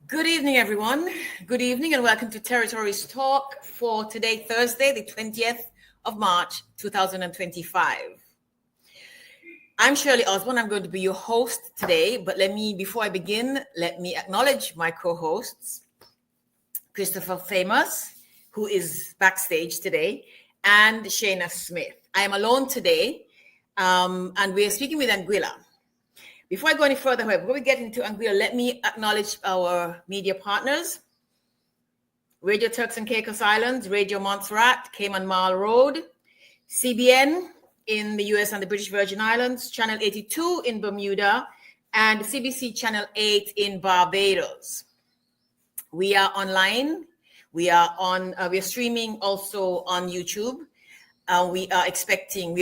Good evening, everyone. Good evening and welcome to Territories Talk for today, Thursday, the 20th of March, 2025. I'm Shirley Osborne. I'm going to be your host today, but before I begin, let me acknowledge my co-hosts, Christopher Famous, who is backstage today, and Shayna Smith. I am alone today, and we are speaking with Anguilla. Before I go any further, however, before we get into Anguilla, let me acknowledge our media partners. Radio Turks and Caicos Islands, Radio Montserrat, Cayman Mall Road, CBN in the US and the British Virgin Islands, Channel 82 in Bermuda, and CBC Channel 8 in Barbados. We are online. We are streaming also on YouTube. We are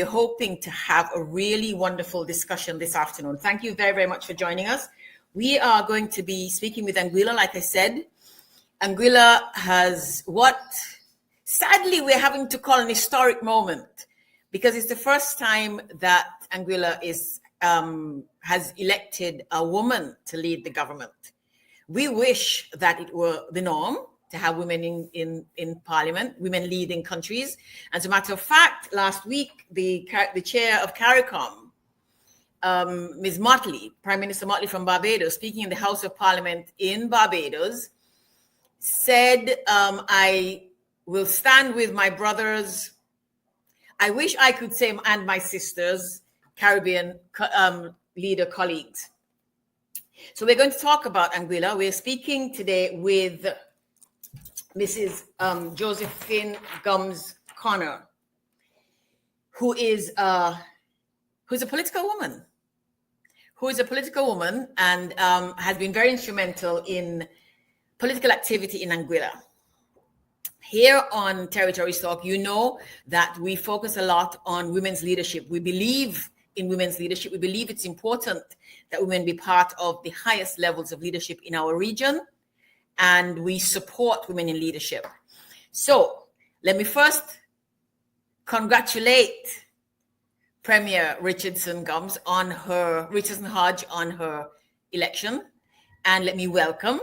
hoping to have a really wonderful discussion this afternoon. Thank you very, very much for joining us. We are going to be speaking with Anguilla, like I said. Anguilla has sadly, we're having to call an historic moment because it's the first time that Anguilla has elected a woman to lead the government. We wish that it were the norm to have women in parliament, women leading countries. As a matter of fact, last week, the chair of CARICOM, Ms. Motley, Prime Minister Motley from Barbados, speaking in the House of Parliament in Barbados, said, I will stand with my brothers. I wish I could say, and my sisters, Caribbean leader colleagues. So we're going to talk about Anguilla. We're speaking today with Mrs. Josephine Gumbs-Connor, who is a political woman, and has been very instrumental in political activity in Anguilla. Here on Territories Talk, you know that we focus a lot on women's leadership. We believe in women's leadership. We believe it's important that women be part of the highest levels of leadership in our region, and we support women in leadership. So let me first congratulate Premier Richardson Hodge on her election, and let me welcome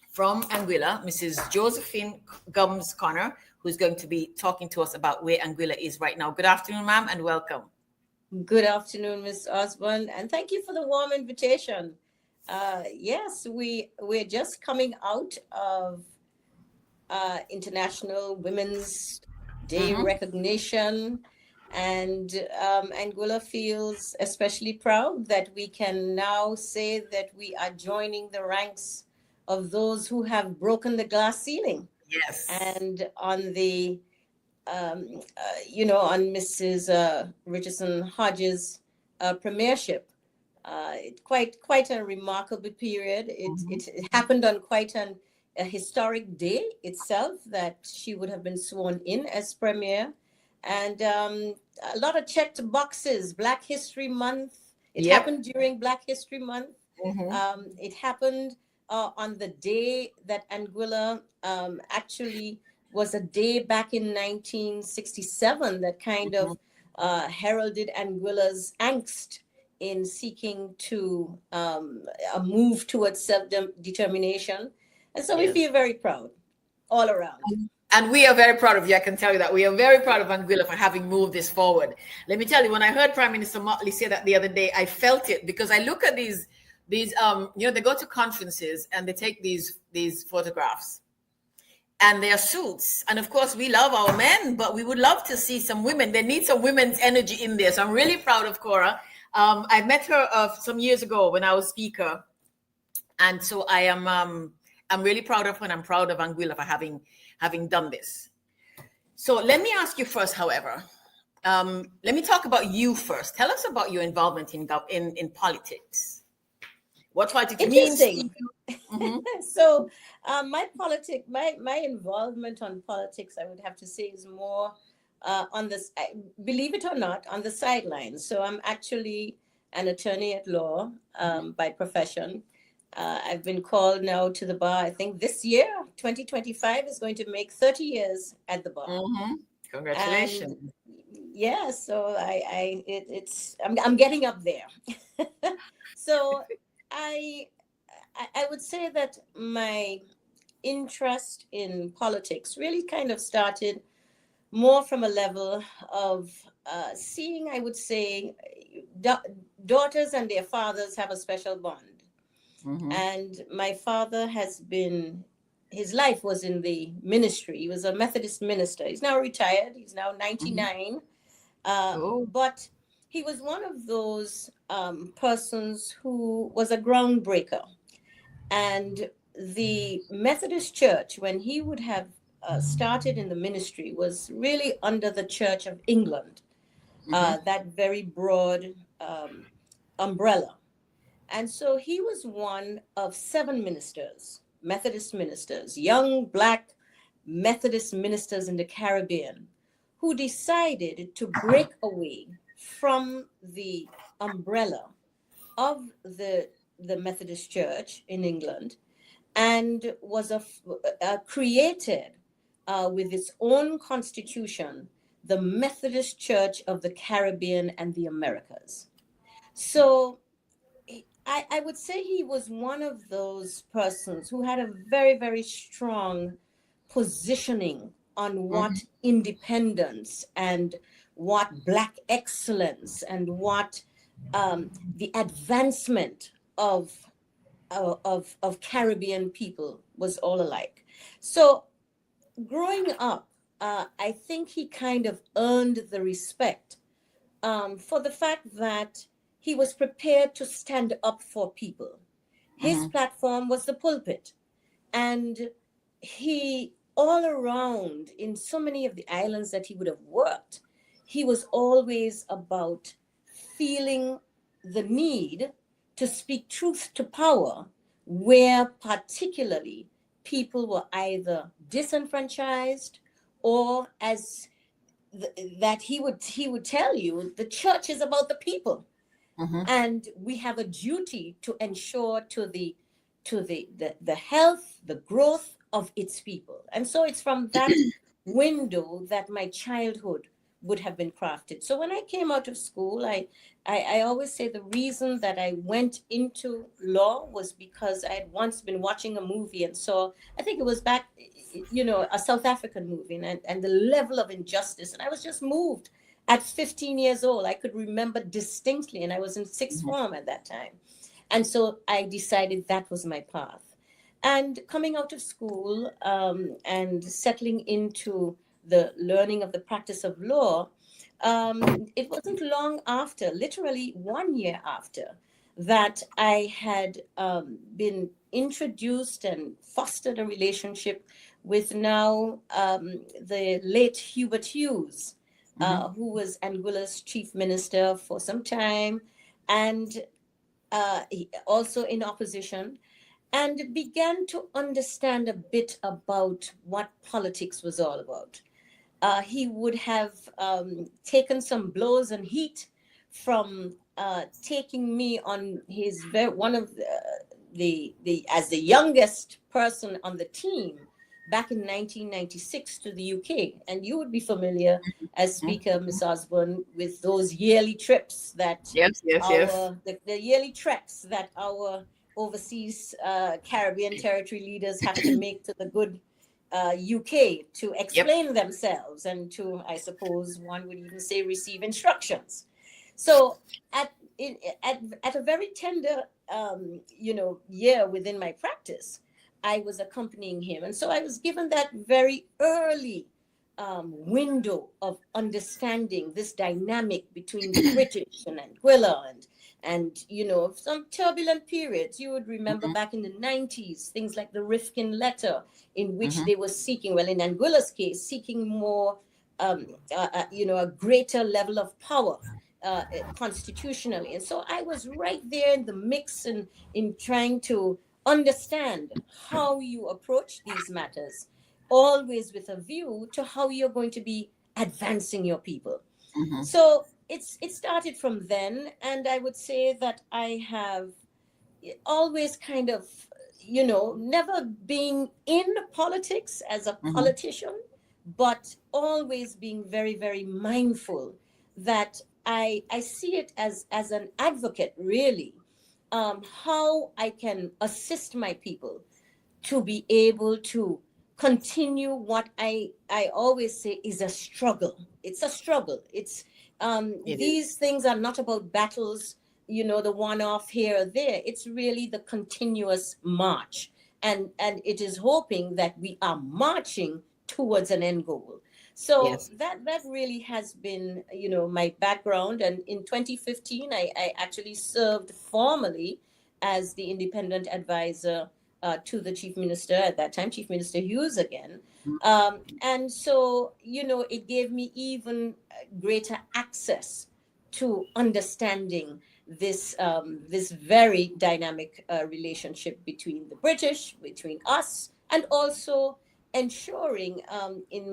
from Anguilla, Mrs. Josephine Gumbs-Connor, who's going to be talking to us about where Anguilla is right now. Good afternoon, ma'am, and welcome. Good afternoon, Ms. Osborne, and thank you for the warm invitation. Yes, we're just coming out of International Women's Day recognition, and Anguilla feels especially proud that we can now say that we are joining the ranks of those who have broken the glass ceiling. Yes. And on the, on Mrs. Richardson Hodge's premiership. Quite a remarkable period. It happened on quite a historic day itself that she would have been sworn in as premier, and a lot of checked boxes. Black History Month. It happened during Black History Month. It happened on the day that Anguilla actually was a day back in 1967 that kind of heralded Anguilla's angst in seeking to a move towards self-determination. And so we feel very proud all around. And we are very proud of you. I can tell you that. We are very proud of Anguilla for having moved this forward. Let me tell you, when I heard Prime Minister Motley say that the other day, I felt it, because I look at these they go to conferences and they take these photographs and their suits. And of course, we love our men, but we would love to see some women. They need some women's energy in there. So I'm really proud of Cora. I met her some years ago when I was speaker. And so I'm really proud of her, and I'm proud of Anguilla for having done this. So let me ask you first, however, let me talk about you first. Tell us about your involvement in politics. What politics means to you? So my involvement on politics, I would have to say, is more on this, believe it or not, on the sidelines. So I'm actually an attorney at law by profession. I've been called now to the bar. I think this year, 2025, is going to make 30 years at the bar. Congratulations. And yeah, so I'm getting up there. So I I would say that my interest in politics really kind of started more from a level of seeing, I would say, da- daughters and their fathers have a special bond. Mm-hmm. And my father has been, his life was in the ministry. He was a Methodist minister. He's now retired, he's now Mm-hmm. 99. Oh. But he was one of those persons who was a groundbreaker. And the Methodist Church, when he would have started in the ministry, was really under the Church of England, Mm-hmm. that very broad umbrella. And so he was one of 7 ministers, Methodist ministers, young black Methodist ministers in the Caribbean, who decided to break away from the umbrella of the Methodist Church in England, and was created with its own constitution, the Methodist Church of the Caribbean and the Americas. So I would say he was one of those persons who had a very, very strong positioning on Mm-hmm. what independence and what Black excellence and what the advancement of Caribbean people was all alike. So growing up, I think he kind of earned the respect for the fact that he was prepared to stand up for people. His Mm-hmm. platform was the pulpit. And he, all around, in so many of the islands that he would have worked, he was always about feeling the need to speak truth to power, where particularly people were either disenfranchised or, as that he would tell you, the church is about the people, Mm-hmm. and we have a duty to ensure to the health, the growth of its people. And so it's from that window that my childhood would have been crafted. So when I came out of school, I always say the reason that I went into law was because I had once been watching a movie and saw, I think it was back, a South African movie, and the level of injustice. And I was just moved. At 15 years old, I could remember distinctly, and I was in sixth Mm-hmm. form at that time. And so I decided that was my path. And coming out of school and settling into the learning of the practice of law, it wasn't long after, literally 1 year after, that I had been introduced and fostered a relationship with now the late Hubert Hughes, Mm-hmm. who was Anguilla's chief minister for some time, and also in opposition, and began to understand a bit about what politics was all about. He would have taken some blows and heat from taking me on his one of the as the youngest person on the team back in 1996 to the UK. And you would be familiar as Speaker, Miss Osborne, with those yearly trips that Yes, yes, yes. the yearly treks that our overseas Caribbean territory leaders have to make to the good UK to Yep. explain themselves and to, I suppose, one would even say, receive instructions. So at at a very tender, year within my practice, I was accompanying him, and so I was given that very early window of understanding this dynamic between the British and Anguilla, and some turbulent periods. You would remember Mm-hmm. back in the 90s, things like the Rifkin letter, in which Mm-hmm. they were seeking, well, in Anguilla's case, seeking more, a greater level of power constitutionally. And so I was right there in the mix and in trying to understand how you approach these matters, always with a view to how you're going to be advancing your people. Mm-hmm. So it started from then, and I would say that I have always kind of, never being in politics as a Mm-hmm. politician, but always being very, very mindful that I see it as an advocate, really, how I can assist my people to be able to continue what I always say is a struggle. It's a struggle. It's It these is. things are not about battles, the one off here or there. It's really the continuous march. And it is hoping that we are marching towards an end goal. So Yes. that really has been, my background. And in 2015, I actually served formally as the independent advisor to the chief minister at that time, Chief Minister Hughes again. And so, it gave me even greater access to understanding this very dynamic relationship between the British, between us, and also ensuring in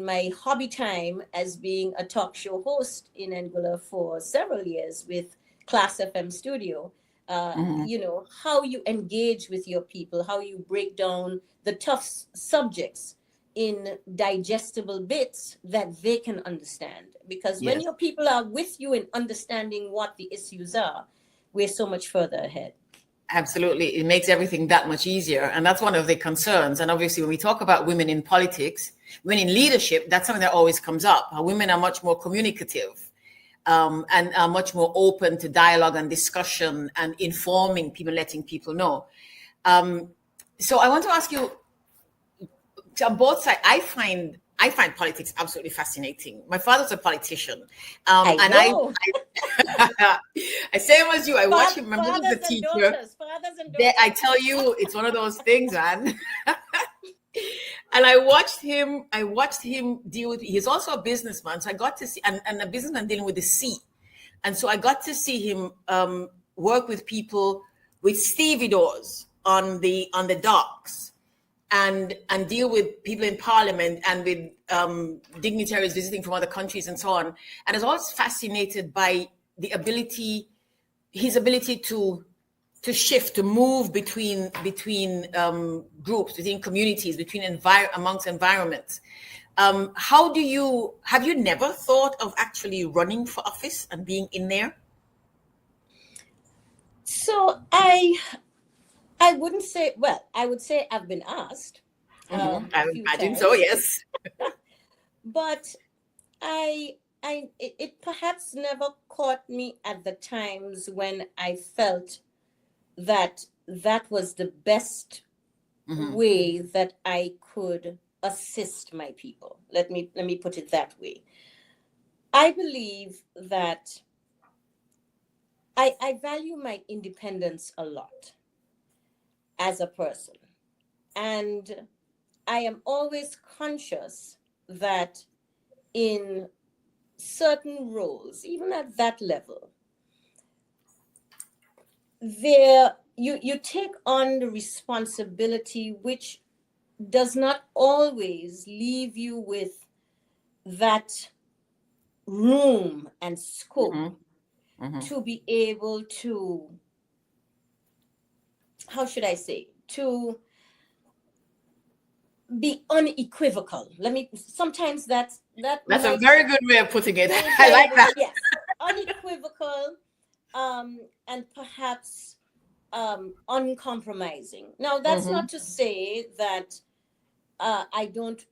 my hobby time as being a talk show host in Anguilla for several years with Class FM Studio, Mhm. how you engage with your people, how you break down the tough subjects in digestible bits that they can understand. Because when Yes. your people are with you in understanding what the issues are, we're so much further ahead. Absolutely. It makes everything that much easier. And that's one of the concerns. And obviously, when we talk about women in politics, women in leadership, that's something that always comes up. Women are much more communicative, and are much more open to dialogue and discussion and informing people, letting people know. Um, so I want to ask you, on both sides, I find politics absolutely fascinating. My father's a politician, I and know. I same as you. I watch him. My mother's a Fathers and teacher. daughters, fathers and I daughters. tell you, it's one of those things, man. And I watched him deal with. He's also a businessman, so I got to see, and a businessman dealing with the sea, and so I got to see him work with people with stevedores on the docks, and deal with people in parliament and with dignitaries visiting from other countries and so on. And I was always fascinated by his ability to shift, to move between groups, between communities, amongst environments. Have you never thought of actually running for office and being in there? So I wouldn't say, well, I would say I've been asked a I would few imagine so. times, Yes. but it perhaps never caught me at the times when I felt that that was the best Hmm. way that I could assist my people. Let me put it that way. I believe that I value my independence a lot as a person. And I am always conscious that in certain roles, even at that level, there you take on the responsibility which does not always leave you with that room and scope Hmm. Hmm. to be able to, how should I say, to be unequivocal. Let me, sometimes that That's a might very good way of putting it. I very like good, that. yes, unequivocal, and perhaps uncompromising. Now, that's Hmm. not to say that I don't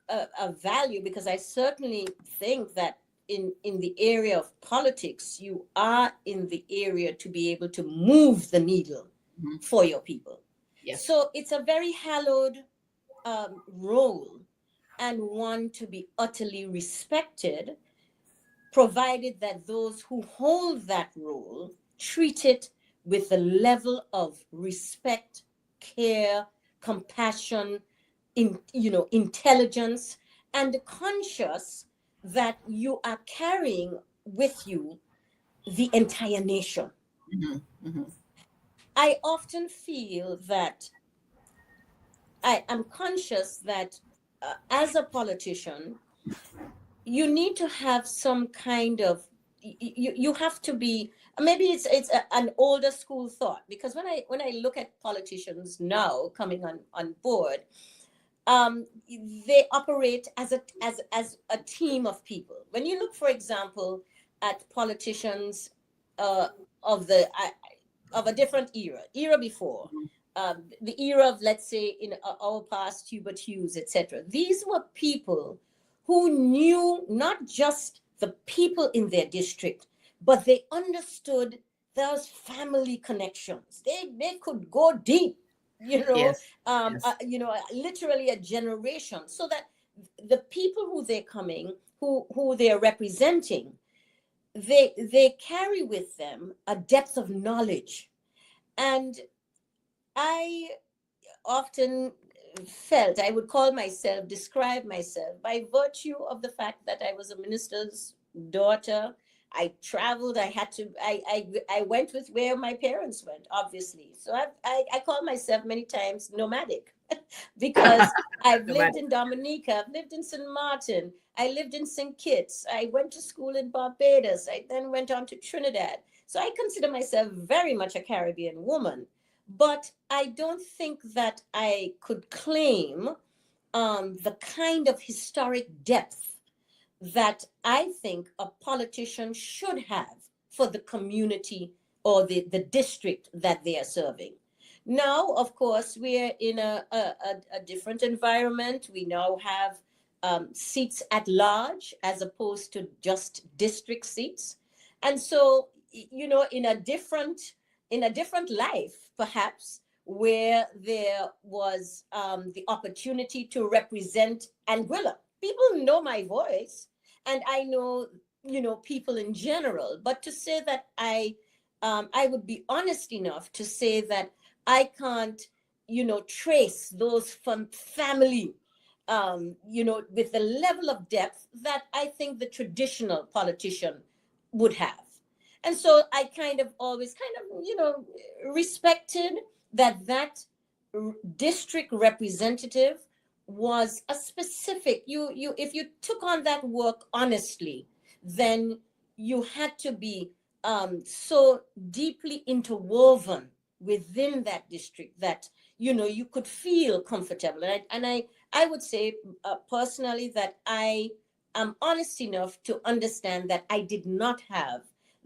value, because I certainly think that in the area of politics, you are in the area to be able to move the needle Hmm. for your people. Yes. So it's a very hallowed role, and one to be utterly respected, provided that those who hold that role treat it with the level of respect, care, compassion, intelligence, and conscious that you are carrying with you the entire nation. Hmm. Hmm. I often feel that I am conscious that as a politician, you need to have some kind of, you have to be, maybe an older school thought, because when I look at politicians now coming on board, they operate as a team of people. When you look, for example, at politicians uh, of the a different era before. The era of, let's say, in our past, Hubert Hughes, etc. These were people who knew not just the people in their district, but they understood those family connections. They could go deep, Yes. literally a generation, so that the people who they're coming, who they're representing, they carry with them a depth of knowledge. And I often felt I would describe myself by virtue of the fact that I was a minister's daughter. I traveled. I went with where my parents went, obviously. So I call myself many times nomadic because I've lived in Dominica, I've lived in St. Martin, I lived in St. Kitts, I went to school in Barbados, I then went on to Trinidad. So I consider myself very much a Caribbean woman, but I don't think that I could claim the kind of historic depth that I think a politician should have for the community or the district that they are serving. Now, of course, we're in a different environment. We now have seats at large as opposed to just district seats. And so, in a different life, perhaps, where there was the opportunity to represent Anguilla. People know my voice, and I know, people in general. But to say that I would be honest enough to say that I can't, trace those from family, with the level of depth that I think the traditional politician would have. And so I always respected that district representative was a specific, if you took on that work honestly, then you had to be so deeply interwoven within that district that you could feel comfortable. And I would say personally that I am honest enough to understand that I did not have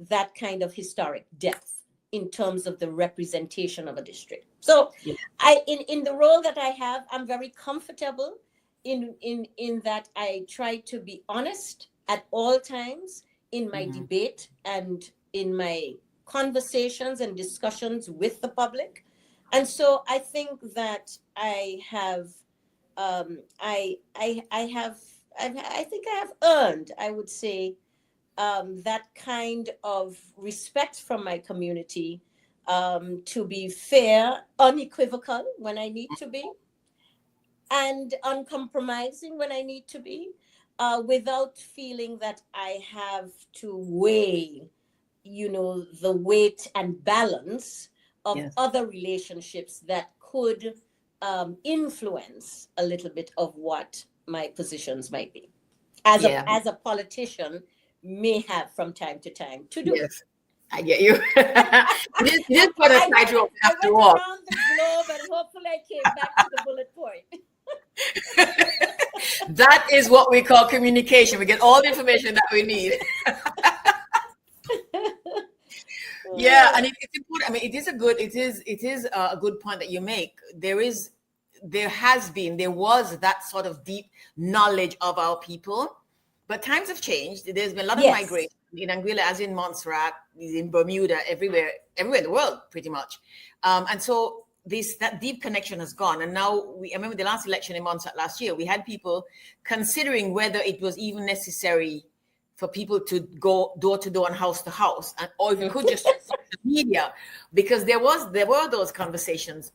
that kind of historic depth in terms of the representation of a district. So yeah. In the role that I have, I'm very comfortable in that I try to be honest at all times in my debate and in my conversations and discussions with the public. And so I think that I have earned, I would say, that kind of respect from my community, to be fair, unequivocal when I need to be, and uncompromising when I need to be, without feeling that I have to weigh, the weight and balance of other relationships that could influence a little bit of what my positions might be, as a politician may have from time to time to do. Yes, I get you. You did put a tightrope after all. I went around the globe and hopefully I came back to the bullet point. That is what we call communication. We get all the information that we need. Yeah, and it's important. I mean, it is a good point that you make. There was that sort of deep knowledge of our people, but times have changed. There's been a lot of migration in Anguilla, as in Montserrat, in Bermuda, everywhere in the world, pretty much. And so that deep connection has gone. And now I remember the last election in Montserrat last year, we had people considering whether it was even necessary for people to go door to door and house to house, or if you could just use social media, because there were those conversations.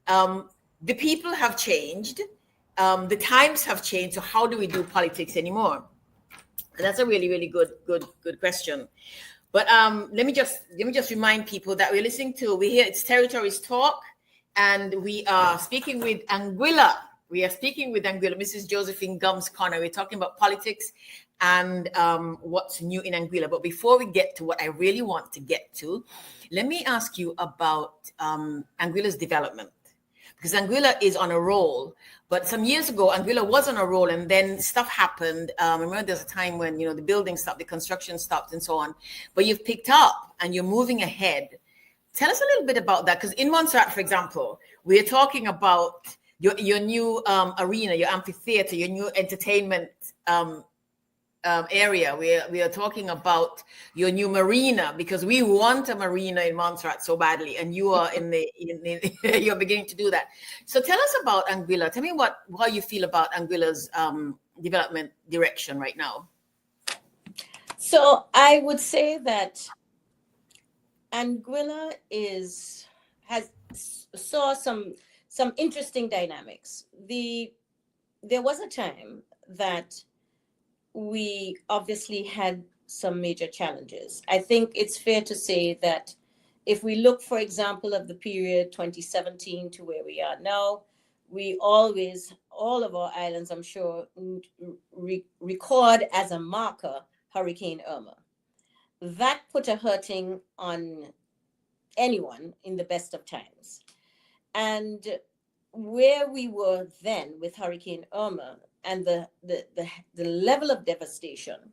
The people have changed, the times have changed. So how do we do politics anymore? And that's a really, really good question. But let me just remind people that we're listening to. It's Territories Talk, and we are speaking with Anguilla. Mrs. Josephine Gumbs-Connor. We're talking about politics and what's new in Anguilla. But before we get to what I really want to get to, let me ask you about Anguilla's development, because Anguilla is on a roll. But some years ago, Anguilla was on a roll, and then stuff happened. I remember there's a time when the building stopped, the construction stopped, and so on. But you've picked up, and you're moving ahead. Tell us a little bit about that, because in Montserrat, for example, we're talking about your new arena, your amphitheater, your new entertainment area. We are talking about your new marina, because we want a marina in Montserrat so badly, and you are you're beginning to do that. So tell us about Anguilla. Tell me how you feel about Anguilla's development direction right now. So I would say that Anguilla saw some interesting dynamics. There was a time that we obviously had some major challenges. I think it's fair to say that if we look, for example, of the period 2017 to where we are now, we always, all of our islands, I'm sure, record as a marker Hurricane Irma. That put a hurting on anyone in the best of times. And where we were then with Hurricane Irma and the level of devastation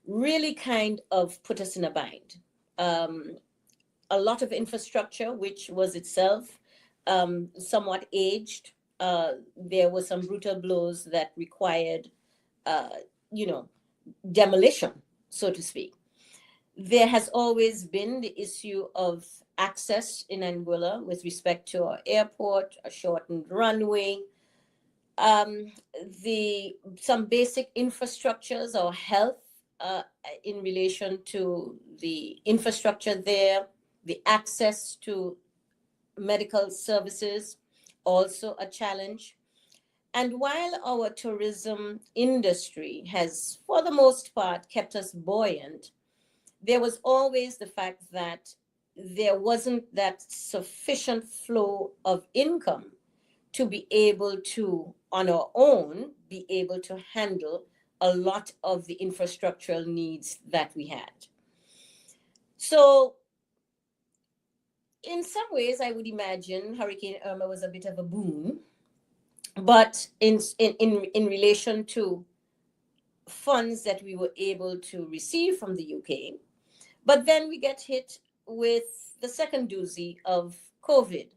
really kind of put us in a bind. A lot of infrastructure, which was itself somewhat aged. There were some brutal blows that required, demolition, so to speak. There has always been the issue of access in Anguilla with respect to our airport, a shortened runway, some basic infrastructures or health in relation to the infrastructure there, the access to medical services, also a challenge. And while our tourism industry has, for the most part, kept us buoyant, there was always the fact that there wasn't that sufficient flow of income to be able to, on our own, be able to handle a lot of the infrastructural needs that we had. So in some ways, I would imagine Hurricane Irma was a bit of a boon, but in relation to funds that we were able to receive from the UK. But then we get hit with the second doozy of COVID.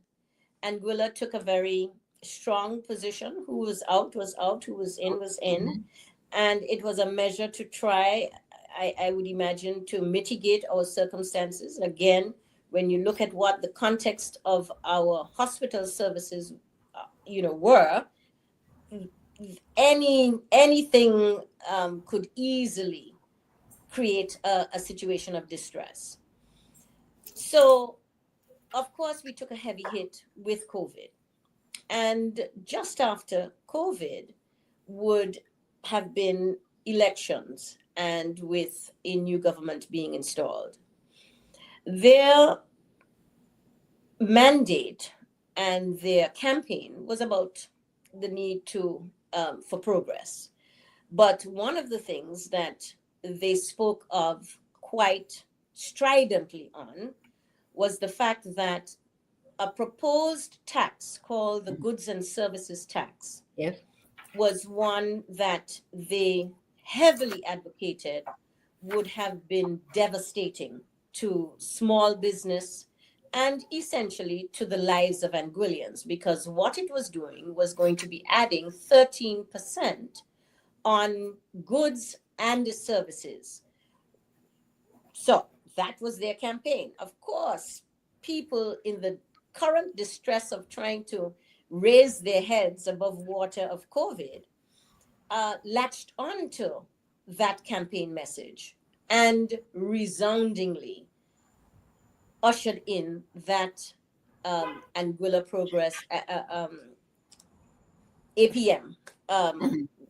Anguilla took a very strong position. Who was out, who was in, was in. Mm-hmm. And it was a measure to try, I would imagine, to mitigate our circumstances. Again, when you look at what the context of our hospital services, were, anything could easily create a situation of distress. So, of course, we took a heavy hit with COVID. And just after COVID would have been elections, and with a new government being installed. Their mandate and their campaign was about the need for progress. But one of the things that they spoke of quite stridently on was the fact that a proposed tax called the Goods and Services Tax, yes, was one that they heavily advocated would have been devastating to small business and essentially to the lives of Anguillians, because what it was doing was going to be adding 13% on goods and services. So that was their campaign. Of course, people in the current distress of trying to raise their heads above water of COVID latched onto that campaign message and resoundingly ushered in that Anguilla Progress APM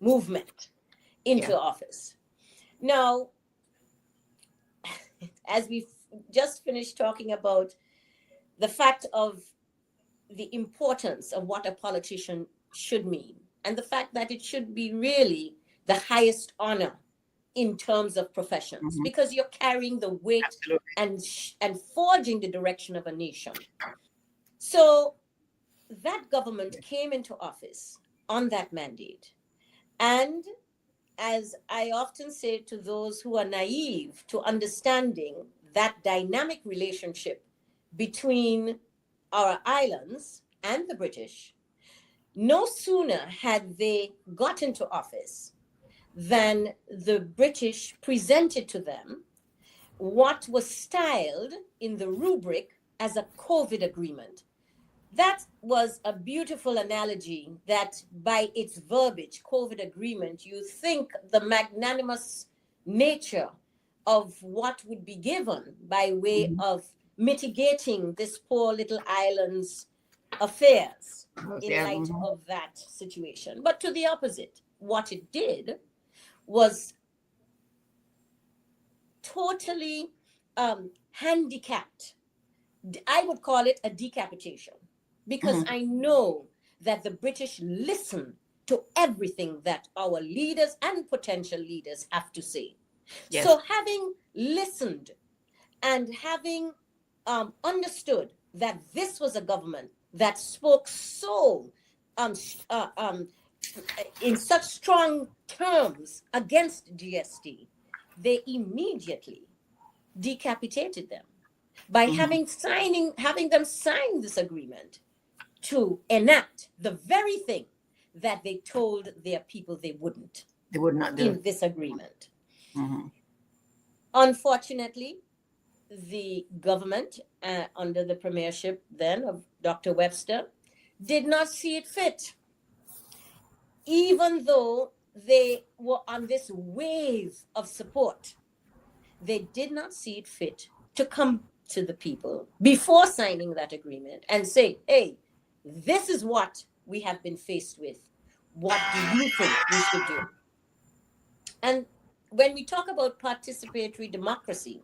movement into office. Now, as we've just finished talking about the fact of the importance of what a politician should mean, and the fact that it should be really the highest honor in terms of professions, because you're carrying the weight and forging the direction of a nation. So that government came into office on that mandate. And as I often say to those who are naive to understanding that dynamic relationship between our islands and the British, no sooner had they got into office than the British presented to them what was styled in the rubric as a COVID agreement. That was a beautiful analogy that by its verbiage, COVID agreement, you think the magnanimous nature of what would be given by way of mitigating this poor little island's affairs in light of that situation. But to the opposite, what it did was totally handicapped. I would call it a decapitation, because I know that the British listen to everything that our leaders and potential leaders have to say. Yes. So having listened and having understood that this was a government that spoke so in such strong terms against GST, they immediately decapitated them by having them sign this agreement to enact the very thing that they told their people they would not do in this agreement. Unfortunately, the government under the premiership then of Dr. Webster did not see it fit, even though they were on this wave of support. They did not see it fit to come to the people before signing that agreement and say, hey, this is what we have been faced with. What do you think we should do? And when we talk about participatory democracy,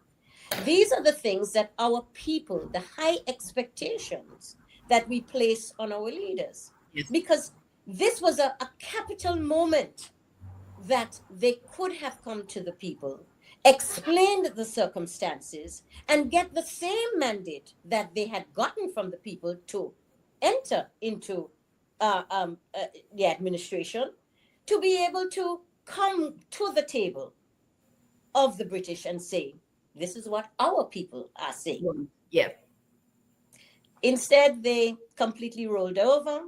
these are the things that our people, the high expectations that we place on our leaders, because this was a capital moment that they could have come to the people, explained the circumstances, and get the same mandate that they had gotten from the people to enter into the administration, to be able to come to the table of the British and say, this is what our people are saying. Instead, they completely rolled over.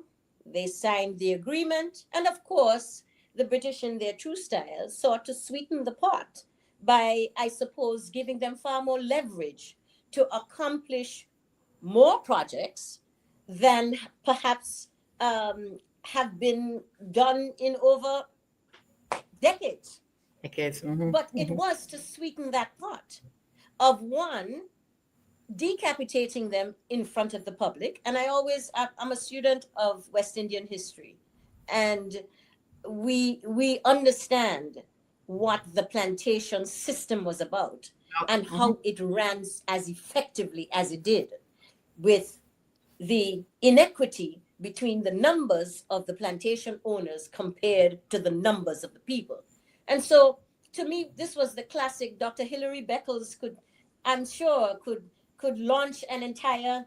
They signed the agreement. And of course, the British, in their true style, sought to sweeten the pot by, I suppose, giving them far more leverage to accomplish more projects than perhaps have been done in over decades. But it was to sweeten that pot of, one, decapitating them in front of the public. And I'm a student of West Indian history, and we understand what the plantation system was about and how it ran as effectively as it did, with the inequity between the numbers of the plantation owners compared to the numbers of the people. And so, to me, this was the classic. Dr. Hilary Beckles could launch an entire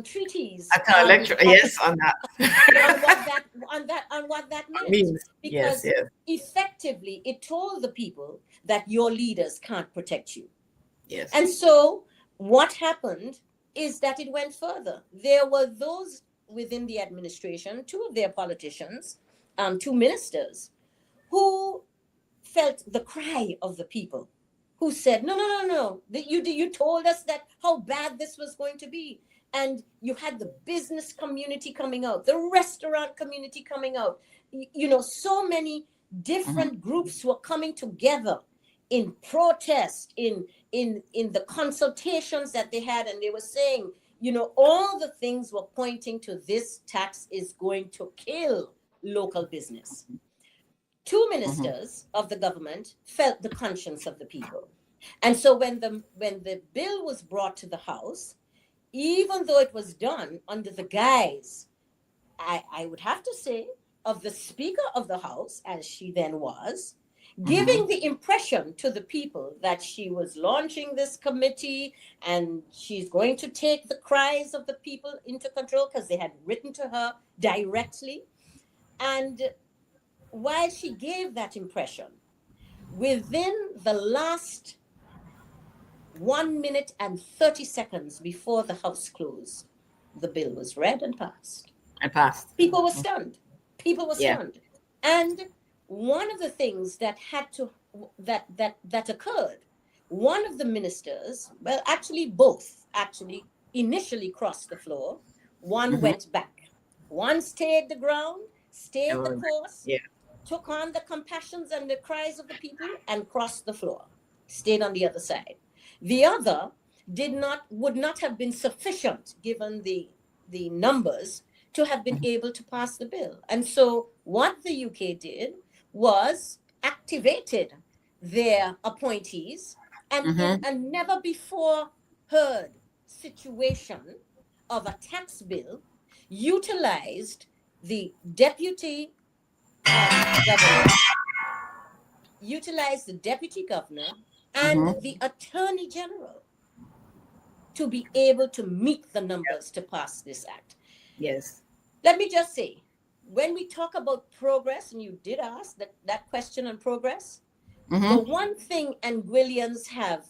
treatise, lecture, on that, on what that meant. Because effectively, it told the people that your leaders can't protect you. And so, what happened is that it went further. There were those within the administration, two of their politicians, two ministers, who felt the cry of the people, who said, no, you told us that how bad this was going to be. And you had the business community coming out, the restaurant community coming out. So many different groups were coming together in protest, in the consultations that they had. And they were saying, all the things were pointing to this tax is going to kill local business. Two ministers of the government felt the conscience of the people. And so when the bill was brought to the House, even though it was done under the guise, I would have to say, of the Speaker of the House, as she then was, giving the impression to the people that she was launching this committee and she's going to take the cries of the people into control, because they had written to her directly. And while she gave that impression, within the last 1 minute and 30 seconds before the House closed, the bill was read and passed. And passed. People were stunned. People were Yeah. stunned. And one of the things that that occurred, one of the ministers, well, actually both, initially crossed the floor. One went back. One stayed the ground, stayed the course, took on the compassions and the cries of the people, and crossed the floor, stayed on the other side. The other would not have been sufficient, given the numbers, to have been able to pass the bill. And so what the UK did was activated their appointees, and in a never before heard situation of a tax bill, utilized the deputy governor, and the attorney general to be able to meet the numbers to pass this act. Yes. Let me just say, when we talk about progress, and you did ask that question on progress, the one thing Anguillians have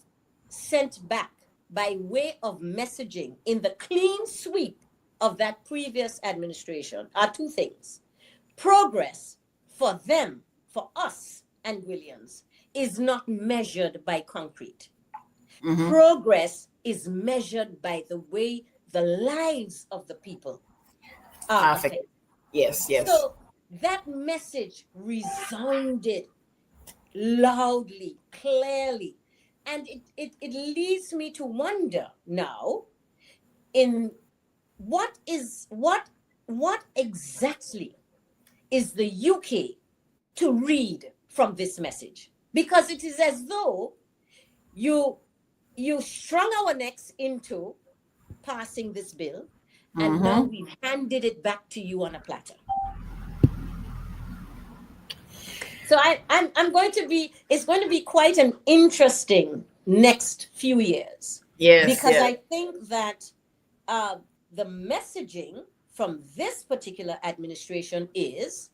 sent back by way of messaging in the clean sweep of that previous administration are two things. Progress for them, for us Anguillians, is not measured by concrete. Progress is measured by the way the lives of the people are affected. Yes, yes. So that message resounded loudly, clearly. And it leads me to wonder now, in what exactly is the UK to read from this message? Because it is as though you strung our necks into passing this bill, and now we've handed it back to you on a platter. So it's going to be quite an interesting next few years. Yes. Because I think that the messaging from this particular administration is,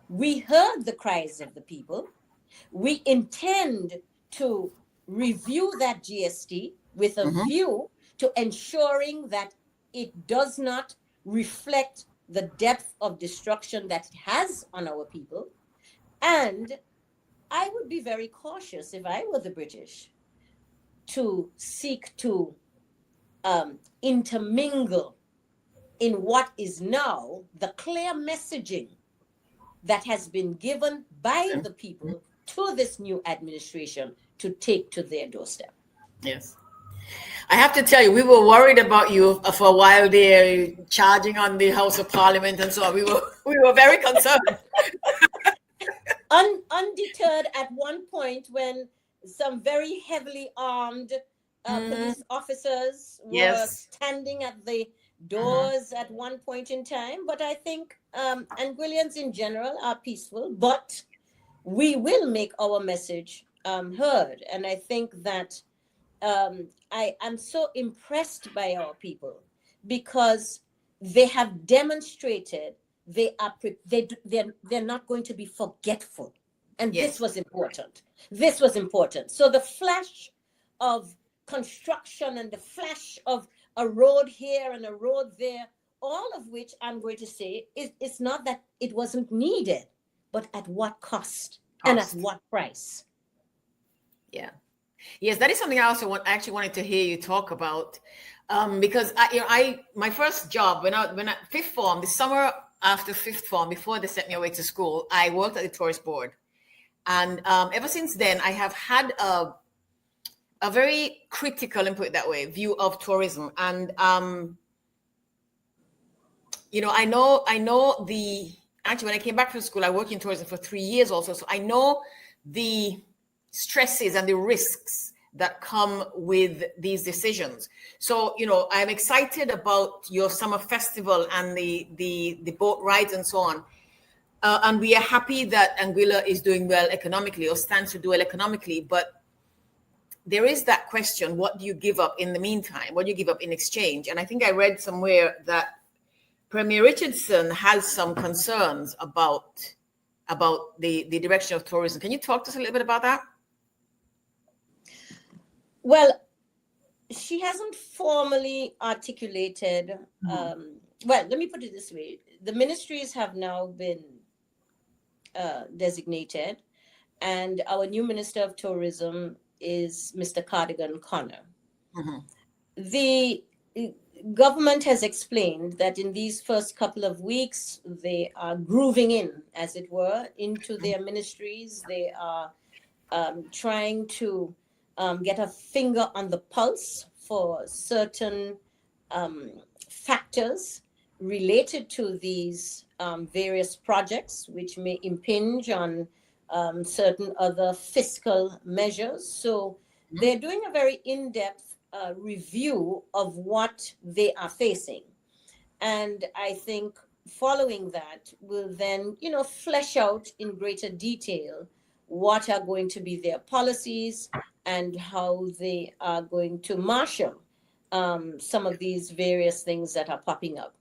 we heard the cries of the people. We intend to review that GST with a view to ensuring that it does not reflect the depth of destruction that it has on our people. And I would be very cautious, if I were the British, to seek to intermingle in what is now the clear messaging that has been given by the people to this new administration to take to their doorstep. Yes. I have to tell you, we were worried about you for a while there, charging on the House of Parliament and so on. We were very concerned. Undeterred at one point, when some very heavily armed police officers were standing at the doors at one point in time. But I think Anguillians in general are peaceful, but we will make our message heard. And I think that I am so impressed by our people, because they have demonstrated they're not going to be forgetful. And this was important. This was important. So the flash of construction and the flash of a road here and a road there, all of which I'm going to say it's not that it wasn't needed, but at what cost and at what price. Yeah. Yes, that is something I also actually wanted to hear you talk about, because my first job when I fifth form, the summer after fifth form, before they sent me away to school, I worked at the tourist board, and ever since then I have had a very critical, and put it that way, view of tourism. And I know actually when I came back from school, I worked in tourism for 3 years also, so I know the stresses and the risks that come with these decisions. So, I'm excited about your summer festival and the boat rides and so on. And we are happy that Anguilla is doing well economically, or stands to do well economically. But there is that question, what do you give up in the meantime? What do you give up in exchange? And I think I read somewhere that Premier Richardson has some concerns about the direction of tourism. Can you talk to us a little bit about that? Well, She hasn't formally articulated. Mhm. Well, let me put it this way: the ministries have now been designated, and our new Minister of Tourism is Mr. Cardigan Connor. Mhm. The government has explained that in these first couple of weeks, they are grooving in, as it were, into their ministries. They are trying to get a finger on the pulse for certain um, factors related to these various projects, which may impinge on certain other fiscal measures. So Mhm. they're doing a very in-depth review of what they are facing. And I think following that will then, flesh out in greater detail what are going to be their policies and how they are going to marshal some of these various things that are popping up.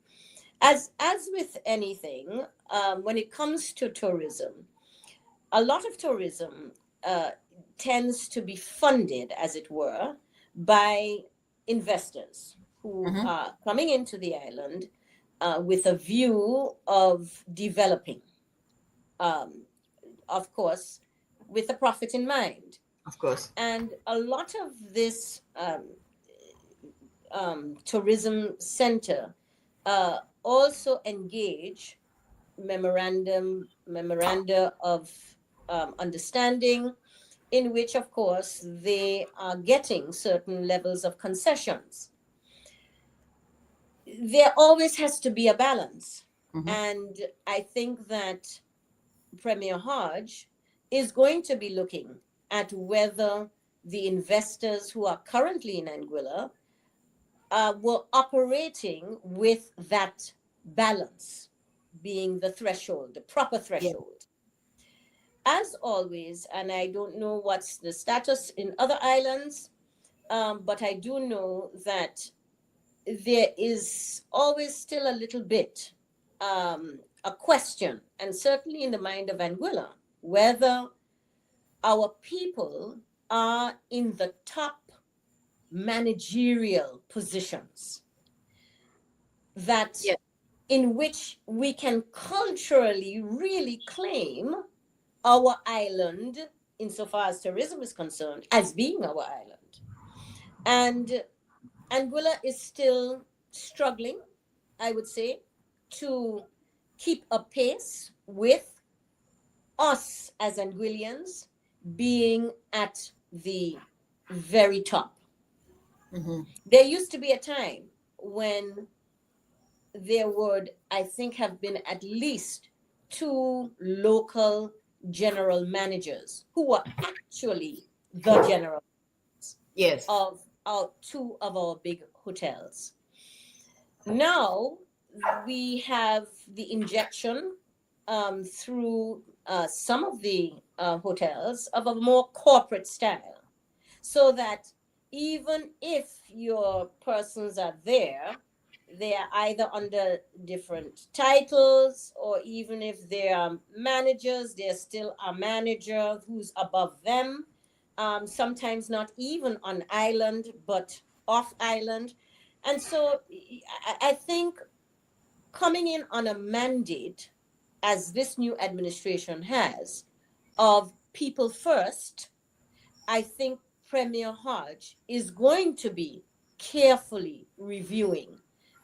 As with anything, when it comes to tourism, a lot of tourism uh, tends to be funded, as it were, by investors who Mhm. are coming into the island with a view of developing, um, of course, with a profit in mind. Of course. And a lot of this tourism center also engage memoranda of understanding, in which, of course, they are getting certain levels of concessions. There always has to be a balance. Mhm. And I think that Premier Hodge is going to be looking at whether the investors who are currently in Anguilla were operating with that balance being the threshold, the proper Yeah. threshold. As always, and I don't know what's the status in other islands, but I do know that there is always still a little bit a question, and certainly in the mind of Anguilla, whether our people are in the top managerial positions that Yeah. in which we can culturally really claim our island, insofar as tourism is concerned, as being our island. And Anguilla is still struggling, I would say, to keep a pace with us as Anguillians being at the very top. Mhm. There used to be a time when there would, I think, have been at least two local general managers who were actually the general Yes. of our two of our big hotels. Now we have the injection through some of the hotels of a more corporate style, so that even if your persons are there, they are either under different titles, or even if they are managers, there's still a manager who's above them, sometimes not even on island, but off island. And so I think coming in on a mandate, as this new administration has, of people first, I think Premier Hodge is going to be carefully reviewing,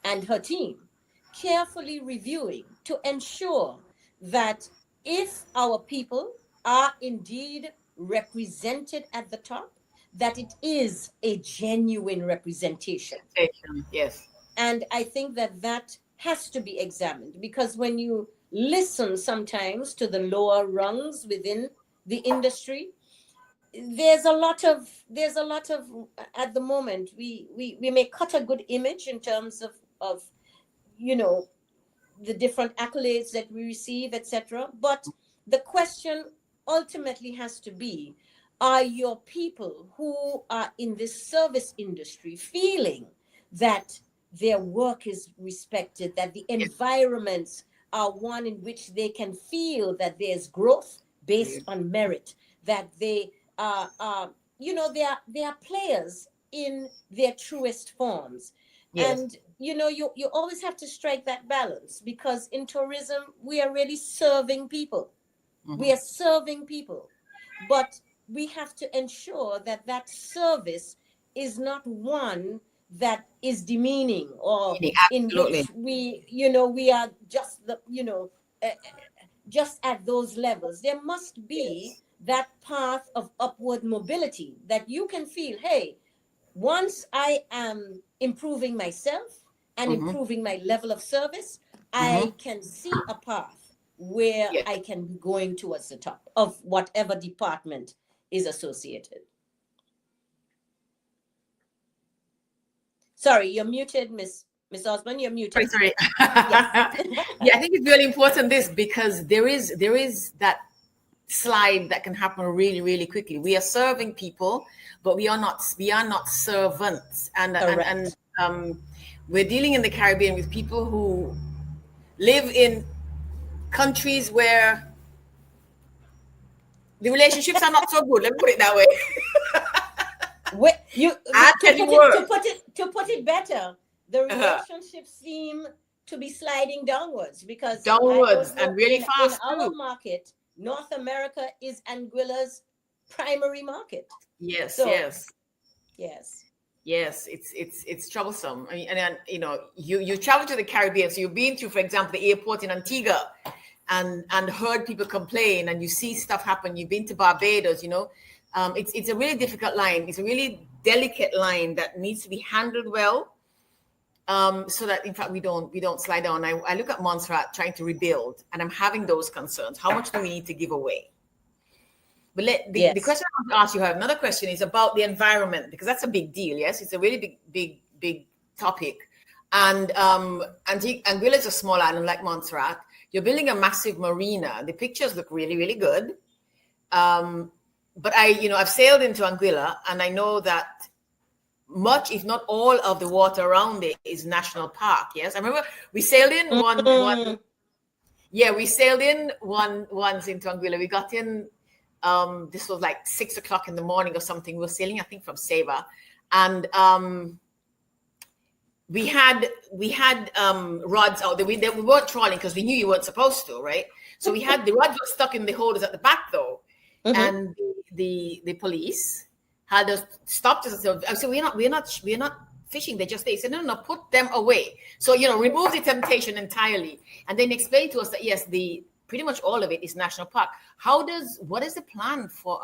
and her team carefully reviewing, to ensure that if our people are indeed represented at the top, that it is a genuine representation. Sensation. Yes. And I think that that has to be examined, because when you listen sometimes to the lower rungs within the industry, there's a lot of at the moment, we may cut a good image in terms of you know the different accolades that we receive, etc. But the question ultimately has to be, are your people who are in this service industry feeling that their work is respected, that the Yes. environments are one in which they can feel that there's growth Yeah. based on merit, that they are, they are players in their truest forms. Yes. And you always have to strike that balance, because in tourism we are really serving people. We are serving people, but we have to ensure that that service is not one that is demeaning, or in Absolutely. which we are just just at those levels. There must be that path of upward mobility that you can feel, hey, once I am improving myself and improving my level of service, I can see a path where Yes. I can be going towards the top of whatever department is associated. Sorry, you're muted, Miss Osborne. You're muted. Sorry. Yes. Yeah, I think it's really important this, because there is that slide that can happen really, really quickly. We are serving people, but we are not servants. And we're dealing in the Caribbean with people who live in countries where the relationships are not so good. Let me put it that way. To put it better, the relationships seem to be sliding downwards, because and really fast in our market, North America is Anguilla's primary market. Yes, so, yes. It's troublesome. I mean, and you travel to the Caribbean, so you've been to, for example, the airport in Antigua, and heard people complain, and you see stuff happen. You've been to Barbados, it's a really difficult line. It's a really delicate line that needs to be handled well, so that, in fact, we don't slide down. I look at Montserrat trying to rebuild, and I'm having those concerns. How much do we need to give away? But the question I want to ask you, another question, is about the environment, because that's a big deal. Yes, it's a really big topic. And Anguilla is a small island like Montserrat. You're building a massive marina. The pictures look really, really good. But I've sailed into Anguilla, and I know that much, if not all, of the water around it is national park. Yes, I remember we sailed in one. Yeah, we sailed in once into Anguilla. We got in. This was like 6 o'clock in the morning or something. We were sailing, I think, from Sava, and we had rods out there. We weren't trawling because we knew you weren't supposed to, right? So we had the rods were stuck in the holders at the back, though, and the police had us stopped us. I said, we're not fishing. They just, they said, no, put them away. So remove the temptation entirely, and then explain to us that yes, pretty much all of it is national park. What is the plan for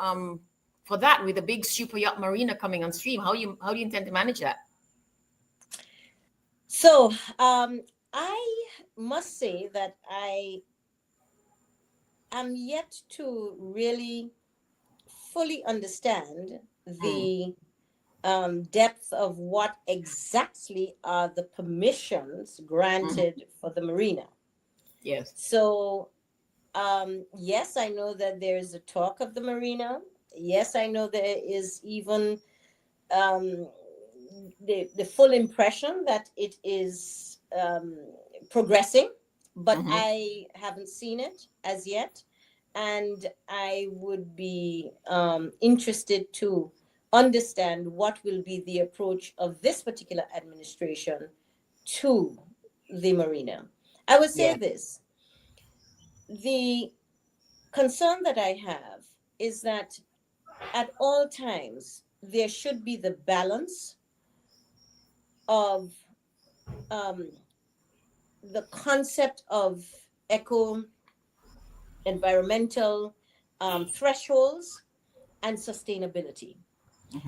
that, with the big super yacht marina coming on stream? How do you intend to manage that? So I must say that I am yet to really fully understand the depth of what exactly are the permissions granted for the marina. Yes. So yes, I know that there is a talk of the marina. Yes, I know there is even the full impression that it is progressing, but I haven't seen it as yet, and I would be interested to understand what will be the approach of this particular administration to the marina. I would say this. The concern that I have is that at all times there should be the balance of the concept of environmental thresholds and sustainability.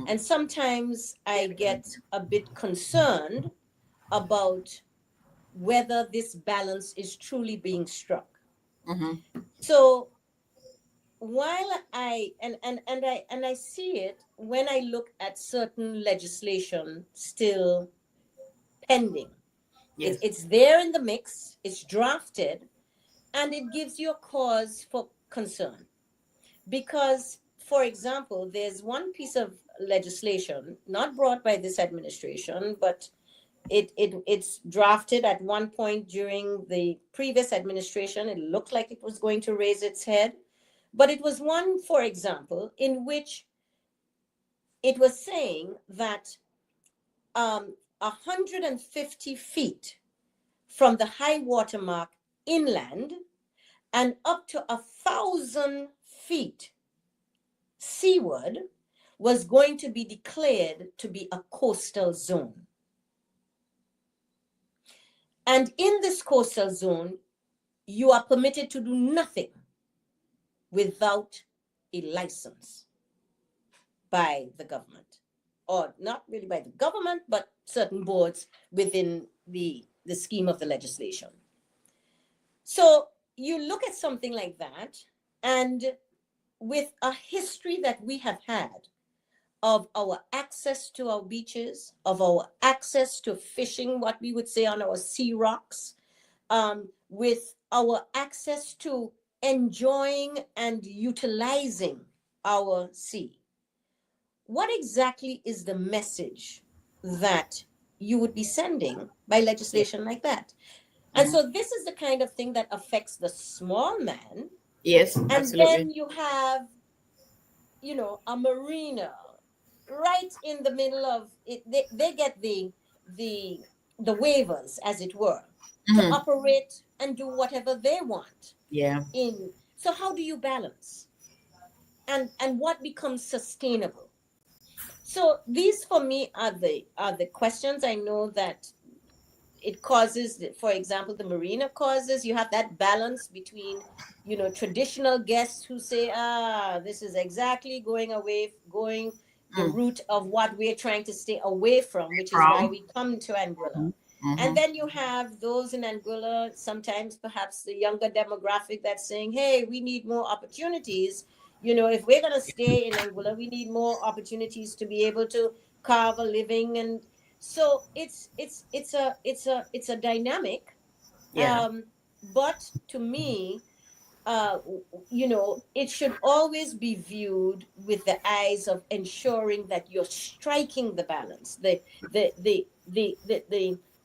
And sometimes I get a bit concerned about whether this balance is truly being struck. So while I see it when I look at certain legislation still pending, it's there in the mix, it's drafted, and it gives you a cause for concern. Because, for example, there's one piece of legislation not brought by this administration, but it's drafted at one point during the previous administration. It looked like it was going to raise its head, but it was one, for example, in which it was saying that 150 feet from the high water mark inland and up to 1,000 feet seaward was going to be declared to be a coastal zone. And in this coastal zone, you are permitted to do nothing without a license by the government, or not really by the government, but certain boards within the scheme of the legislation. So you look at something like that, and with a history that we have had of our access to our beaches, of our access to fishing, what we would say on our sea rocks, with our access to enjoying and utilizing our sea. What exactly is the message that you would be sending by legislation like that? And so this is the kind of thing that affects the small man. Yes, and absolutely. Then you have, a marina right in the middle of it. They get the waivers, as it were, to operate and do whatever they want. Yeah. So how do you balance? And what becomes sustainable? So these for me are the questions. I know that it causes, for example, the marina causes, you have that balance between, traditional guests who say, this is exactly going the route of what we're trying to stay away from, which is why we come to Anguilla. And then you have those in Anguilla, sometimes perhaps the younger demographic, that's saying, hey, we need more opportunities. If we're going to stay in Anguilla, we need more opportunities to be able to carve a living. And so it's a dynamic. Yeah. But to me, it should always be viewed with the eyes of ensuring that you're striking the balance.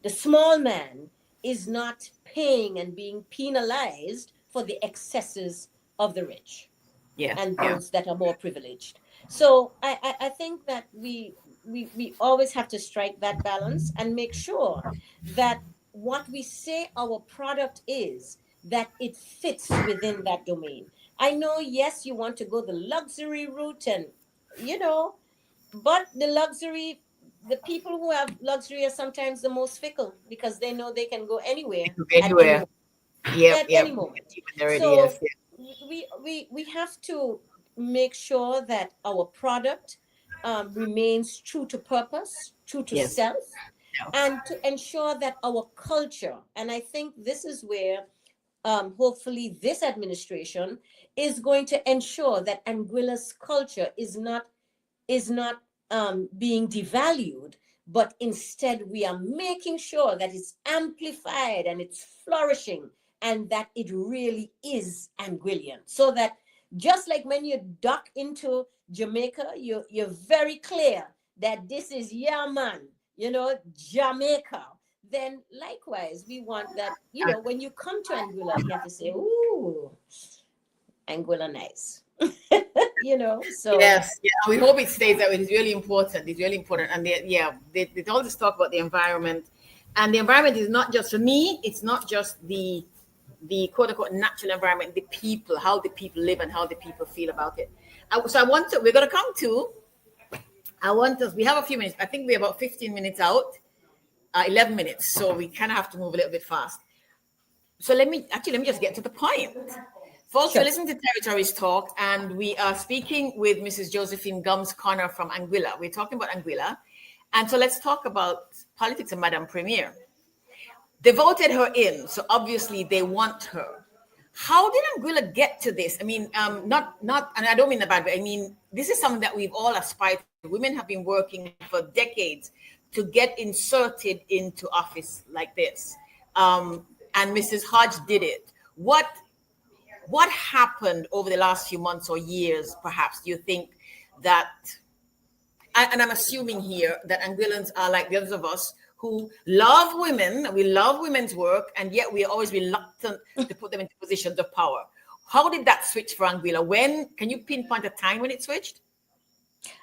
The small man is not paying and being penalized for the excesses of the rich and those that are more privileged. So I think that we always have to strike that balance and make sure that what we say our product is, that it fits within that domain. I know, yes, you want to go the luxury route, and but the people who have luxury are sometimes the most fickle, because they know they can go anywhere at any moment. Any moment. So we have to make sure that our product remains true to purpose, true to self, and to ensure that our culture, and I think this is where hopefully this administration is going to ensure that Anguilla's culture is not being devalued, but instead we are making sure that it's amplified and it's flourishing, and that it really is Anguillian. So that just like when you dock into Jamaica, you're very clear that this is man, Jamaica. Then likewise, we want that, when you come to Anguilla, you have to say, ooh, Anguilla nice. So yes, we hope it stays that way. It's really important. It's really important. And they always talk about the environment, and the environment is not just, for me, it's not just the quote unquote natural environment, the people, how the people live and how the people feel about it. So we're going to come to, we have a few minutes. I think we're about 15 minutes out, 11 minutes. So we kind of have to move a little bit fast. So let me just get to the point. Folks, You're listening to Territories Talk, and we are speaking with Mrs. Josephine Gumbs-Connor from Anguilla. We're talking about Anguilla. And so let's talk about politics of Madam Premier. They voted her in, so obviously they want her. How did Anguilla get to this? I mean, not, and I don't mean the bad way. I mean, this is something that we've all aspired to. Women have been working for decades to get inserted into office like this. And Mrs. Hodge did it. What happened over the last few months or years, perhaps, do you think that, and I'm assuming here that Anguillans are like the others of us who love women, we love women's work, and yet we are always reluctant to put them into positions of power. How did that switch for Anguilla? Can you pinpoint a time when it switched?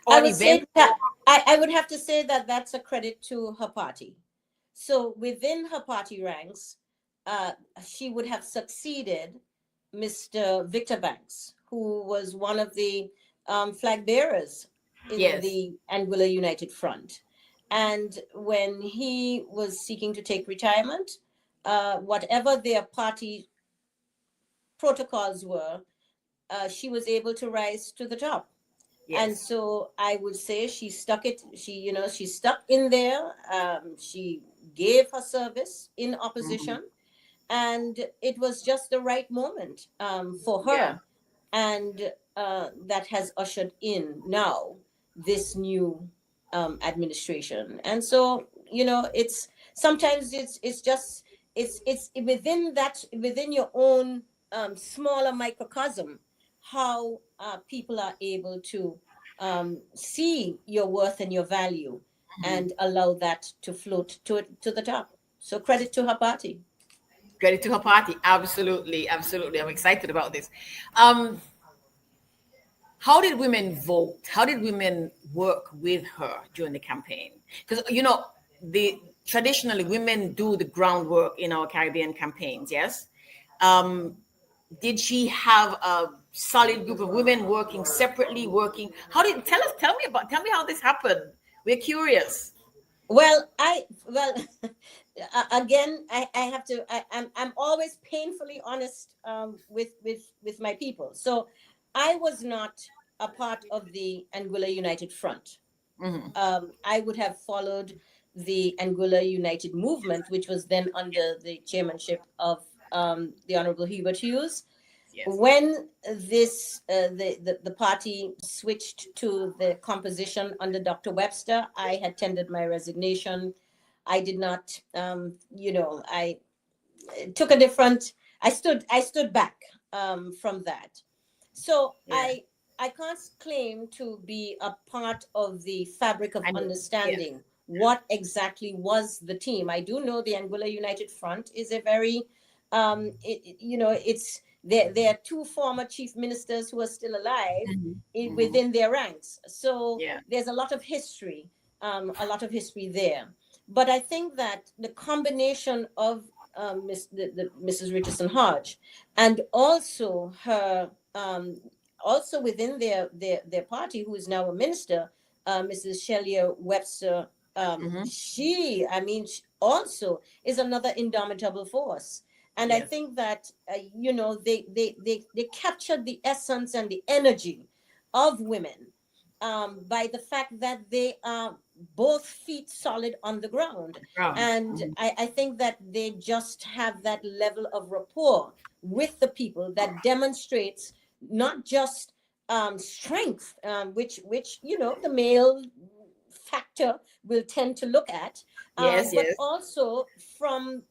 or I an would say event? that I would have to say that that's a credit to her party. So within her party ranks, uh, she would have succeeded Mr. Victor Banks, who was one of the flag bearers in Yes. the Anguilla United Front. And when he was seeking to take retirement, whatever their party protocols were, she was able to rise to the top. And Yes. so I would say she stuck it. She stuck in there. She gave her service in Mhm. opposition, and it was just the right moment for Yeah. her, and that has ushered in now this new administration. And so it's sometimes it's just it's within that, within your own smaller microcosm, how people are able to see your worth and your value Mhm. and allow that to float to the top. So credit to her party. Credit to her party. Absolutely. Absolutely. I'm excited about this. Um, how did women vote? How did women work with her during the campaign? Because the traditionally women do the groundwork in our Caribbean campaigns. Yes. Um, did she have a solid group of women working separately? Working? How did tell me how this happened? We're curious. Well, again, I have to. I'm always painfully honest with my people. So, I was not a part of the Anguilla United Front. Hmm. I would have followed the Anguilla United movement, which was then under the chairmanship of the Honorable Hubert Hughes. Yes. When the party switched to the composition under Dr. Webster, I had tendered my resignation. I did not, I took a different. I stood back from that. So Yeah. I can't claim to be a part of the fabric of I know. Yes. understanding what exactly was the team. I do know the Anguilla United Front is a very, it's there are two former chief ministers who are still alive Mhm. Mhm. within their ranks. So Yeah. there's a lot of history there. But I think that the combination of Mrs. Richardson Hodge, and also her, also within their party, who is now a minister, Mrs. Shirley Webster. Hmm. Also is another indomitable force. And I Yes. think that they captured the essence and the energy of women by the fact that they are both feet solid on the ground. Ground. And Mhm. I think that they just have that level of rapport with the people that demonstrates not just strength, which the male factor will tend to look at, Yes. but Yes. also from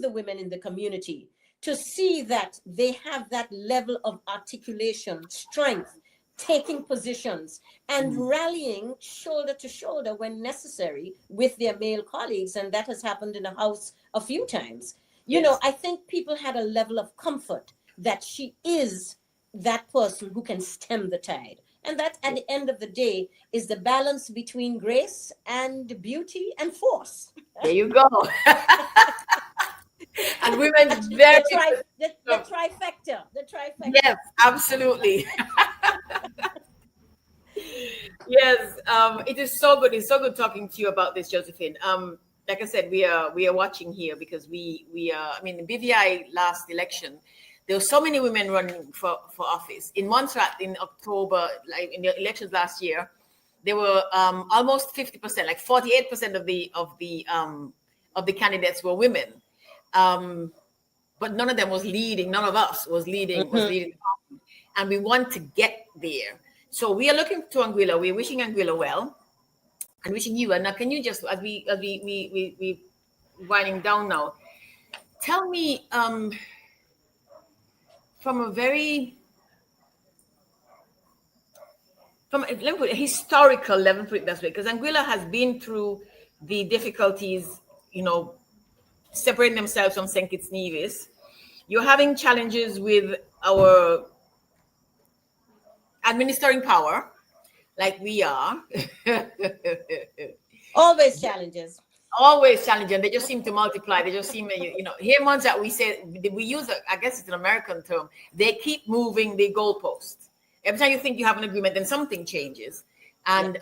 the women in the community, to see that they have that level of articulation, strength, taking positions, and Mhm. rallying shoulder to shoulder when necessary with their male colleagues. And that has happened in the House a few times. Yes. I think people had a level of comfort that she is that person who can stem the tide. And that, at the end of the day, is the balance between grace and beauty and force. There you go. And women very The tri the good. trifecta. The Yes, trifecta. absolutely. Yes, it is so good. It's so good talking to you about this, Josephine. Like I said, we are watching here because we are. I mean, the BVI last election, there were so many women running for office. In Montserrat in October, like in the elections last year, there were almost 50%, like 48% of the candidates were women. Um, but none of them was leading. None of us was Mhm. leading, and we want to get there. So we are looking to Anguilla. We're wishing Anguilla well, and wishing you. And now, can you just, as we winding down now, tell me from a very let me put it, a historical level, put it this way, because Anguilla has been through the difficulties, you know, separating themselves from St. Kitts Nevis. You're having challenges with our administering power. like we are. Always challenges. Always challenging. They just seem to multiply. They just seem, here ones that we say, we use, I guess it's an American term. They keep moving the goalpost. Every time you think you have an agreement, then something changes. And,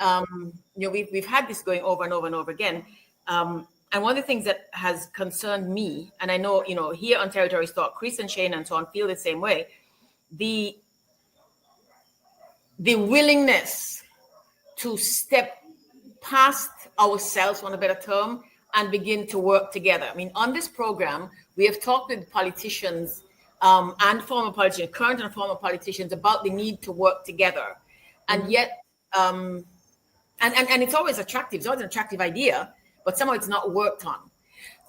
we've had this going over and over and over again. And one of the things that has concerned me, and I know, here on Territories Talk, Chris and Shane and so on feel the same way, the willingness to step past ourselves, on a better term, and begin to work together. I mean, on this program, we have talked with politicians and former politicians, current and former politicians, about the need to work together. And yet, and it's always attractive. It's always an attractive idea, but somehow it's not worked on.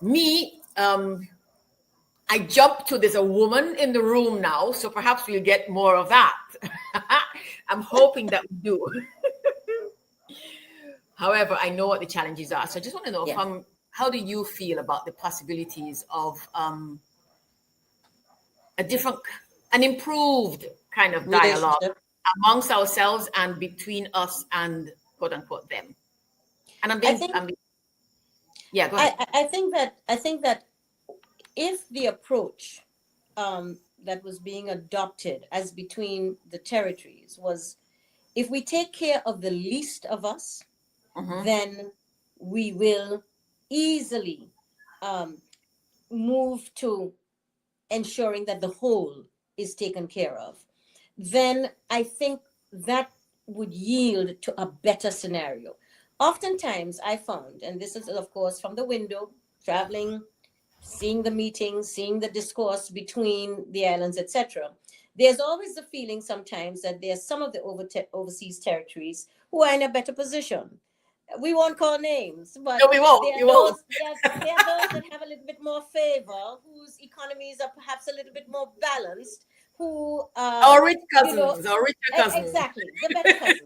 Me, I jump to, there's a woman in the room now, so perhaps we'll get more of that. I'm hoping that we do. However, I know what the challenges are. So I just want to know, how do you feel about the possibilities of an improved kind of dialogue amongst ourselves and between us and quote unquote them? And go ahead. I think that if the approach that was being adopted as between the territories was, if we take care of the least of us, then we will easily move to ensuring that the whole is taken care of. Then I think that would yield to a better scenario. Oftentimes I found, and this is of course from the window, traveling, seeing the meetings, seeing the discourse between the islands, etc., there's always the feeling sometimes that there's some of the overseas territories who are in a better position. We won't call names, but no, we won't. there are those that have a little bit more favor, whose economies are perhaps a little bit more balanced, who our rich cousins, our richer cousins. Exactly, the better cousins.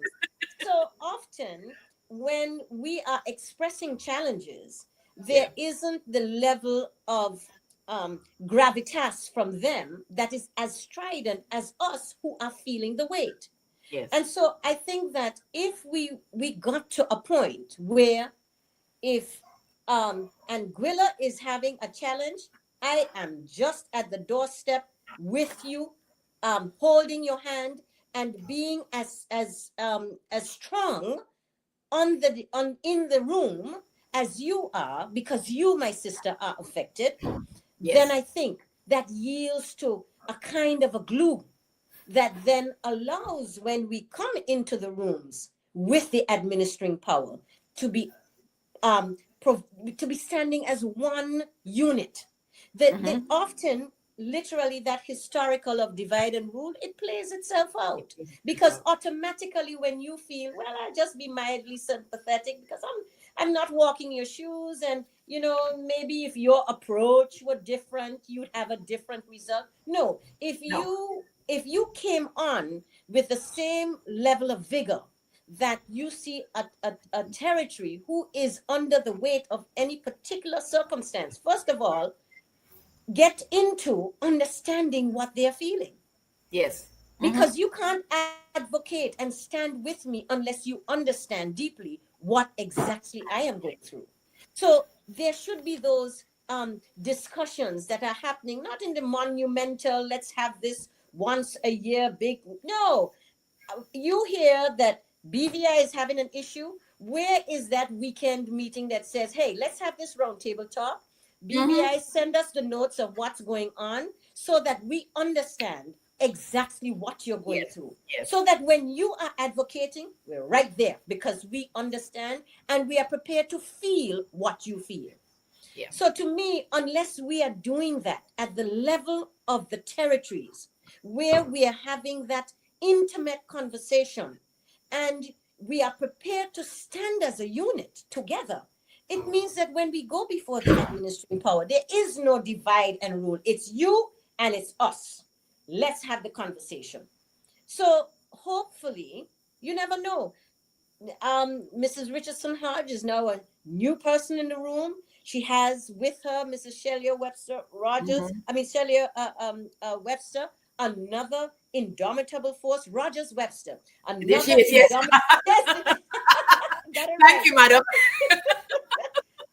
So often when we are expressing challenges, there isn't the level of gravitas from them that is as strident as us who are feeling the weight. Yes. And so I think that if we got to a point where if Anguilla is having a challenge, I am just at the doorstep with you, holding your hand and being as strong in the room as you are, because you, my sister, are affected. Then I think that yields to a kind of a glue that then allows, when we come into the rooms with the administering power, to be standing as one unit. That often, literally, that historical of divide and rule, it plays itself out, because automatically when you feel, well, I'll just be mildly sympathetic because I'm not walking your shoes, and maybe if your approach were different, you'd have a different result. No, if you came on with the same level of vigor that you see a territory who is under the weight of any particular circumstance, first of all, get into understanding what they're feeling. Yes. Because you can't advocate and stand with me unless you understand deeply what exactly I am going through. So there should be those discussions that are happening, not in the monumental, let's have this once a year big. No, you hear that BVI is having an issue. Where is that weekend meeting that says, hey, let's have this roundtable talk? BVI send us the notes of what's going on so that we understand exactly what you're going through. Yes. So that when you are advocating, we're right there because we understand and we are prepared to feel what you feel. Yeah. So to me, unless we are doing that at the level of the territories, where we are having that intimate conversation and we are prepared to stand as a unit together, it means that when we go before the administrative power, there is no divide and rule. It's you and it's us. Let's have the conversation. So hopefully, you never know. Mrs. Richardson Hodge is now a new person in the room. She has with her Mrs. Shirley Webster Rogers. Shirley Webster another indomitable force, Rogers Webster. There she is, yes. Thank you, madam.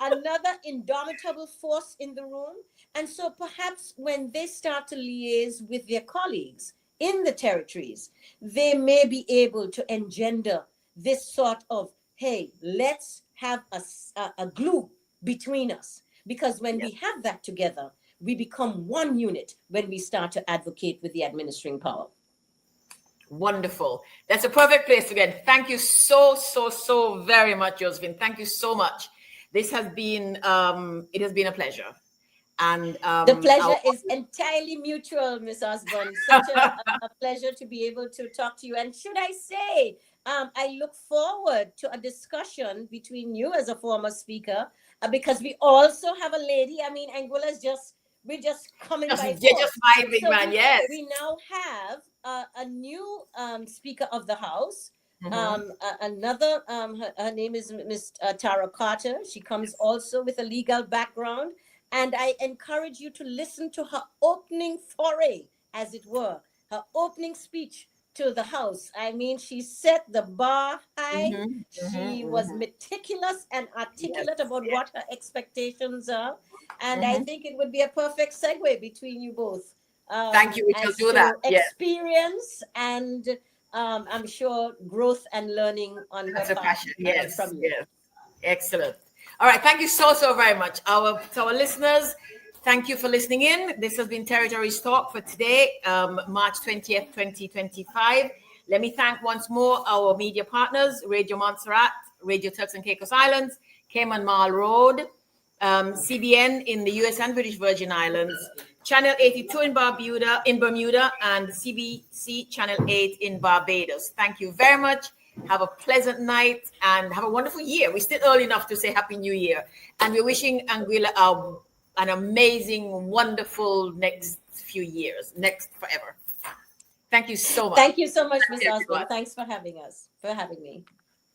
Another indomitable force in the room. And so perhaps when they start to liaise with their colleagues in the territories, they may be able to engender this sort of, hey, let's have a glue between us. Because when we have that together, we become one unit when we start to advocate with the administering power. Wonderful. That's a perfect place to get. Thank you so very much, Josephine. Thank you so much. This has been, it has been a pleasure. And the pleasure is entirely mutual, Ms. Osborne. Such a pleasure to be able to talk to you. And should I say, I look forward to a discussion between you as a former speaker, because we also have a lady. I mean, Anguilla's we're just coming by force. You're just my big man, yes. We now have a new Speaker of the House. Another, her name is Ms. Tara Carter. She comes also with a legal background. And I encourage you to listen to her opening foray, as it were, her opening speech to the House. I mean, she set the bar high. She was meticulous and articulate about what her expectations are. And I think it would be a perfect segue between you both. Thank you. We shall do that. Experience and I'm sure growth and learning on her part. Passion. Yes. From you. Yes. Excellent. All right. Thank you so very much. To our listeners, thank you for listening in. This has been Territories Talk for today, March 20th, 2025. Let me thank once more our media partners, Radio Montserrat, Radio Turks and Caicos Islands, Cayman Marl Road, CBN in the US and British Virgin Islands, Channel 82 in Bermuda, and CBC Channel 8 in Barbados. Thank you very much. Have a pleasant night and have a wonderful year. We're still early enough to say Happy New Year. And we're wishing Anguilla an amazing, wonderful next few years, next forever. Thank you so much. Thank you so much, Ms. Osborne. Thanks for having me.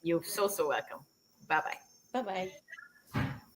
You're so welcome. Bye-bye. Bye-bye.